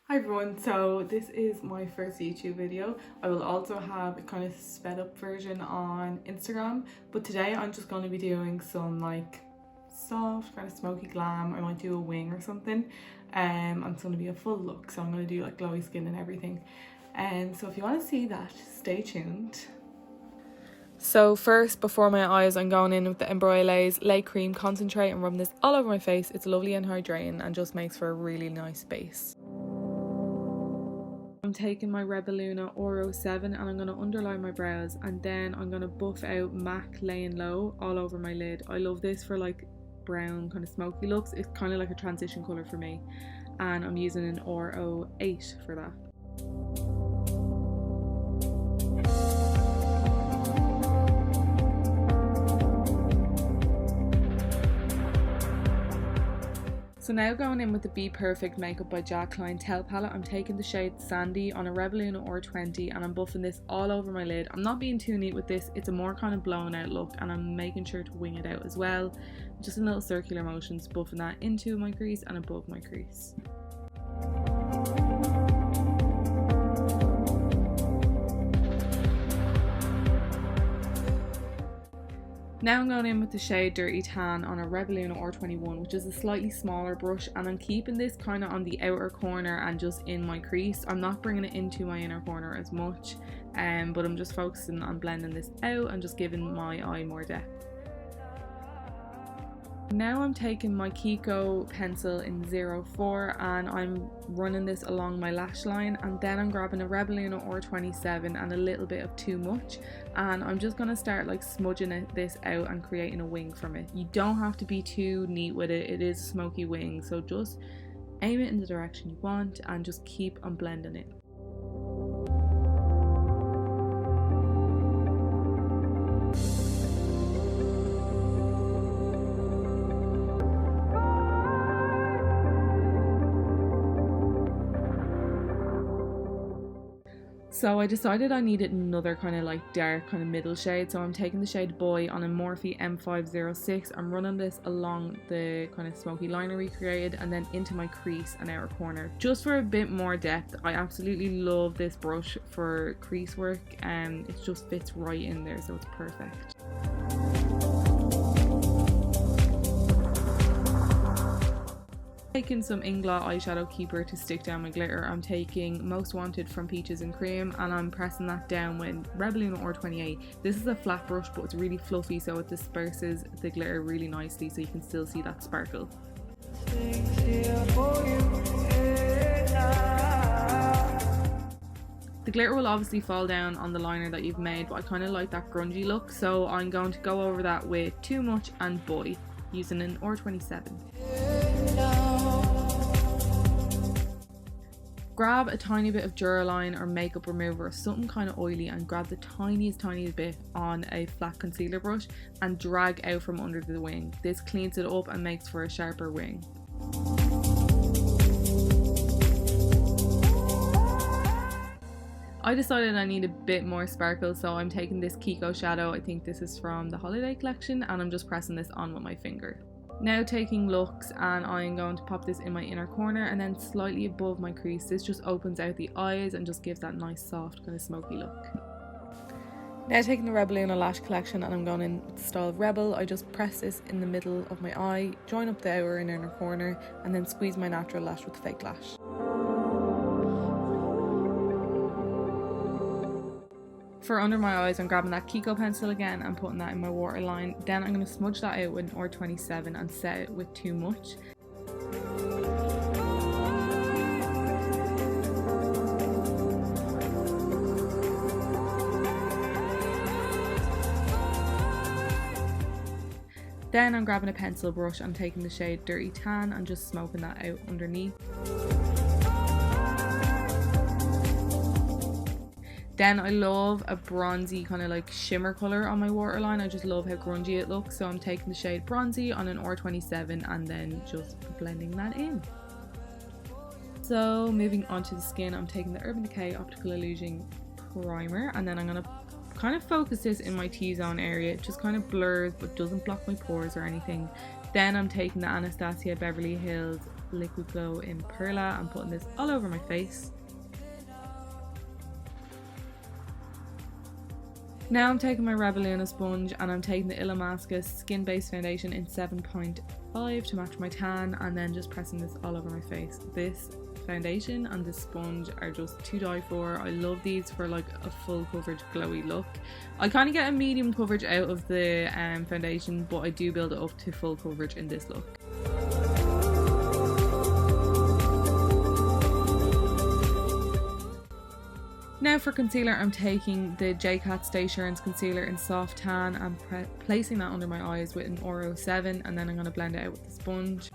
Hi everyone, so this is my first YouTube video. I will also have a kind of sped up version on Instagram, but today I'm just going to be doing some like soft kind of smoky glam. I might do a wing or something, and it's going to be a full look, so I'm going to do like glowy skin and everything. And so if you want to see that, stay tuned. So first, before my eyes, I'm going in with the Embroilés Lait Cream Concentrate and rubbing this all over my face. It's lovely and hydrating and just makes for a really nice base. I'm taking my Rebelluna Oro 7 and I'm going to underline my brows, and then I'm going to buff out MAC Laying Low all over my lid. I love this for like brown kind of smoky looks. It's kind of like a transition colour for me, and I'm using an Oro 8 for that. So now going in with the Be Perfect Makeup by Jack Clientele palette, I'm taking the shade Sandy on a Rebelluna Oro 20 and I'm buffing this all over my lid. I'm not being too neat with this, it's a more kind of blown out look, and I'm making sure to wing it out as well. Just in little circular motions, buffing that into my crease and above my crease. Now I'm going in with the shade Dirty Tan on a Rebelluna Oro 21, which is a slightly smaller brush, and I'm keeping this kind of on the outer corner and just in my crease. I'm not bringing it into my inner corner as much, but I'm just focusing on blending this out and just giving my eye more depth. Now I'm taking my Kiko pencil in 04 and I'm running this along my lash line, and then I'm grabbing a Rebelluna Oro 27 and a little bit of Too Much, and I'm just going to start like smudging this out and creating a wing from it. You don't have to be too neat with it, it is a smoky wing, so just aim it in the direction you want and just keep on blending it. So I decided I needed another kind of like dark kind of middle shade, so I'm taking the shade Boy on a Morphe M506. I'm running this along the kind of smoky liner we created and then into my crease and outer corner just for a bit more depth. I absolutely love this brush for crease work and it just fits right in there, so it's perfect. Taking some Inglaw eyeshadow keeper to stick down my glitter. I'm taking Most Wanted from Peaches and Cream and I'm pressing that down with Rebelluna Oro 28. This is a flat brush but it's really fluffy, so it disperses the glitter really nicely so you can still see that sparkle. The glitter will obviously fall down on the liner that you've made, but I kind of like that grungy look, so I'm going to go over that with Too Much and Boy using an Oro 27. Grab a tiny bit of Duraline or makeup remover or something kind of oily and grab the tiniest bit on a flat concealer brush and drag out from under the wing. This cleans it up and makes for a sharper wing. I decided I need a bit more sparkle, so I'm taking this Kiko shadow. I think this is from the holiday collection, and I'm just pressing this on with my finger. Now taking Luxe, and I'm going to pop this in my inner corner and then slightly above my crease. This just opens out the eyes and just gives that nice soft kind of smoky look. Now taking the Rebelluna Lash Collection and I'm going in with the style Rebel. I just press this in the middle of my eye, join up the outer and inner corner, and then squeeze my natural lash with the fake lash. For under my eyes, I'm grabbing that Kiko pencil again and putting that in my waterline. Then I'm going to smudge that out with an Oro 27 and set it with Too Much. Then I'm grabbing a pencil brush and taking the shade Dirty Tan and just smoking that out underneath. Then I love a bronzy kind of like shimmer colour on my waterline. I just love how grungy it looks, so I'm taking the shade Bronzy on an Oro 27 and then just blending that in. So moving on to the skin, I'm taking the Urban Decay Optical Illusion Primer and then I'm going to kind of focus this in my T-zone area. It just kind of blurs but doesn't block my pores or anything. Then I'm taking the Anastasia Beverly Hills Liquid Glow in Perla. I'm putting this all over my face. Now I'm taking my Rebelluna sponge and I'm taking the Illamasqua Skin Based Foundation in 7.5 to match my tan, and then just pressing this all over my face. This foundation and this sponge are just to die for. I love these for like a full coverage glowy look. I kind of get a medium coverage out of the foundation, but I do build it up to full coverage in this look. Now for concealer, I'm taking the JCat Stay Assurance Concealer in Soft Tan and placing that under my eyes with an Oro 7, and then I'm going to blend it out with the sponge.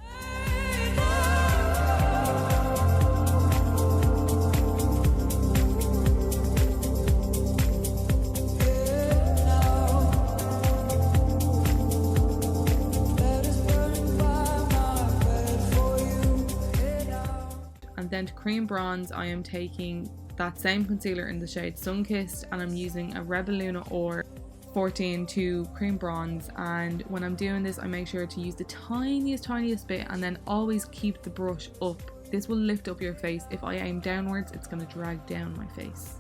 And then to cream bronze, I am taking that same concealer in the shade Sunkissed, and I'm using a Rebelluna Or 14 to cream bronze. And when I'm doing this, I make sure to use the tiniest bit and then always keep the brush up. This will lift up your face. If I aim downwards, it's going to drag down my face.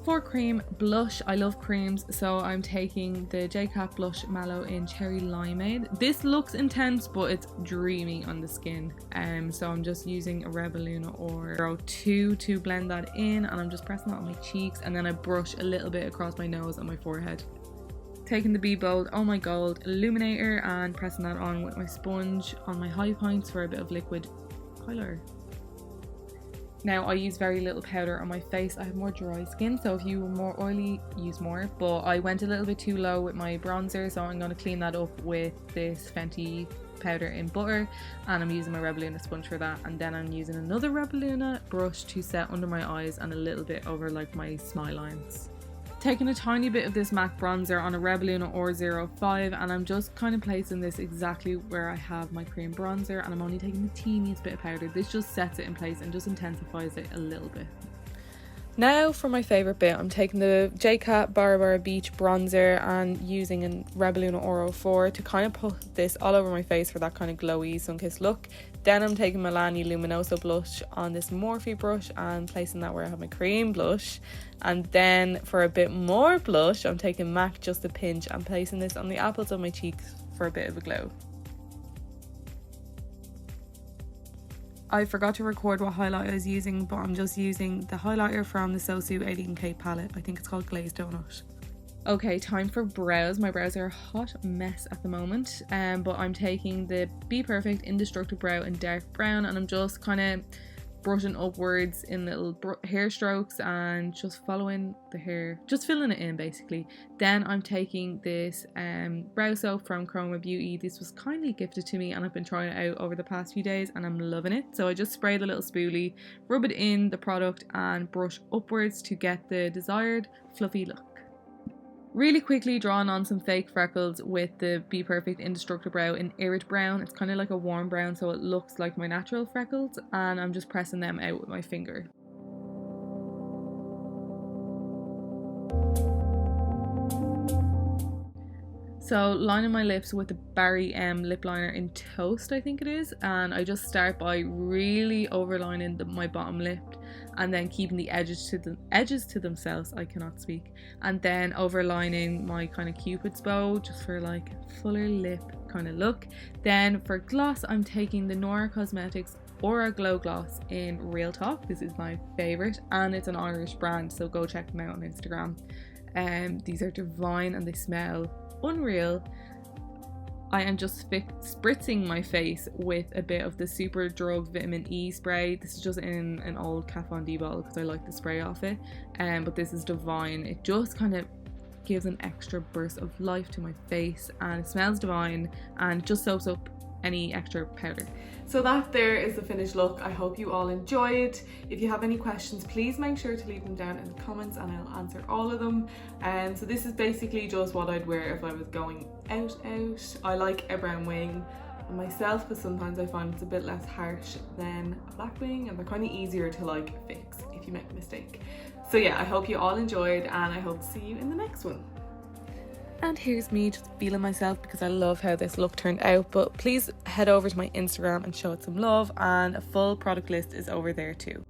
For cream blush, I love creams, so I'm taking the JCat Blush Mallow in Cherry Limeade. This looks intense, but it's dreamy on the skin. So I'm just using a Rebelluna Or 2 to blend that in, and I'm just pressing that on my cheeks, and then I brush a little bit across my nose and my forehead. Taking the Be Bold Oh My Gold Illuminator and pressing that on with my sponge on my high points for a bit of liquid highlighter. Now I use very little powder on my face. I have more dry skin, so if you are more oily, use more. But I went a little bit too low with my bronzer, so I'm going to clean that up with this Fenty powder in Butter, and I'm using my Rebelluna sponge for that. And then I'm using another Rebelluna brush to set under my eyes and a little bit over like my smile lines. Taking a tiny bit of this MAC bronzer on a Rebelluna Or 05, and I'm just kind of placing this exactly where I have my cream bronzer, and I'm only taking the teeniest bit of powder. This just sets it in place and just intensifies it a little bit. Now for my favourite bit, I'm taking the JCat Bara Beach bronzer and using a Rebelluna Or 04 to kind of put this all over my face for that kind of glowy sun-kissed look. Then I'm taking Milani Luminoso blush on this Morphe brush and placing that where I have my cream blush. And then for a bit more blush, I'm taking MAC Just a Pinch and placing this on the apples of my cheeks for a bit of a glow. I forgot to record what highlight I was using, but I'm just using the highlighter from the Sosu 18K palette. I think it's called Glazed Donut. Okay, time for brows. My brows are a hot mess at the moment, but I'm taking the Be Perfect Indestructible Brow in dark brown, and I'm just kind of brushing upwards in little hair strokes and just following the hair, just filling it in basically. Then I'm taking this brow soap from Chroma Beauty. This was kindly gifted to me and I've been trying it out over the past few days and I'm loving it. So I just spray the little spoolie, rub it in the product and brush upwards to get the desired fluffy look. Really quickly drawing on some fake freckles with the Be Perfect Indestructible Brow in Irid Brown. It's kind of like a warm brown, so it looks like my natural freckles, and I'm just pressing them out with my finger. So lining my lips with the Barry M lip liner in Toast, I think it is, and I just start by really overlining my bottom lip and then keeping the edges to themselves, I cannot speak, and then overlining my kind of Cupid's bow just for like fuller lip kind of look. Then for gloss, I'm taking the Nora Cosmetics Aura Glow Gloss in Real Talk. This is my favourite and it's an Irish brand, so go check them out on Instagram. These are divine and they smell unreal. I am just spritzing my face with a bit of the Superdrug Vitamin E spray. This is just in an old Kat Von D bottle because I like the spray off it. But this is divine. It just kind of gives an extra burst of life to my face and it smells divine and just soaks up any extra powder. So that there is the finished look. I hope you all enjoyed. If you have any questions, please make sure to leave them down in the comments and I'll answer all of them. So this is basically just what I'd wear if I was going out. I like a brown wing myself, but sometimes I find it's a bit less harsh than a black wing and they're kind of easier to like fix if you make a mistake. So yeah, I hope you all enjoyed and I hope to see you in the next one. And here's me just feeling myself because I love how this look turned out. But please head over to my Instagram and show it some love, and a full product list is over there too.